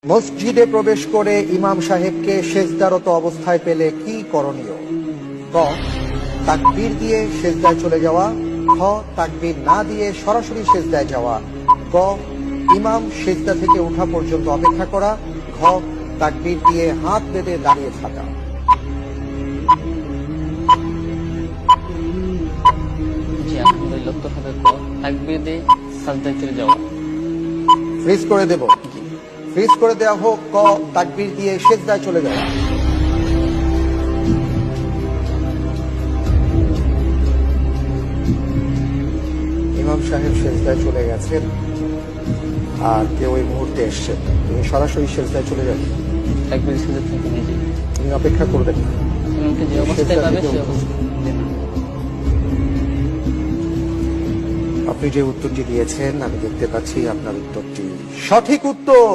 মসজিদে প্রবেশ করে ইমাম সাহেবকে সেজদারত অবস্থায় পেলে কি করণীয়? ক, তাকবীর দিয়ে সেজদায় চলে যাওয়া। খ, তাকবীর না দিয়ে সরাসরি সেজদায় যাওয়া। গ, ইমাম সেজদা থেকে ওঠা পর্যন্ত অপেক্ষা করা। ঘ, তাকবীর দিয়ে হাত বেঁধে দাঁড়িয়ে থাকা। জি আলহামদুলিল্লাহ, উত্তর হবে ক, তাকবীর দিয়ে সাজদায় চলে যাওয়া। ফ্রিজ করে দেব। ফ্রিজ করে দেওয়া হোক। ক, তাকবীর দিয়ে সেজদায় চলে যাওয়া। ইমাম সাহেব সেজদায় চলে গেছেন আর কেউ এই মুহূর্তে এসছে, তিনি সরাসরি সেজদায় চলে যাবেন। তাকবীর সাজদা থেকে নিজে তিনি অপেক্ষা করবেন না। ইমামকে যে অবস্থায় পাবে সে অবস্থায়। আপনি যে উত্তরটি দিয়েছেন আমি দেখতে পাচ্ছি আপনার উত্তরটি সঠিক উত্তর।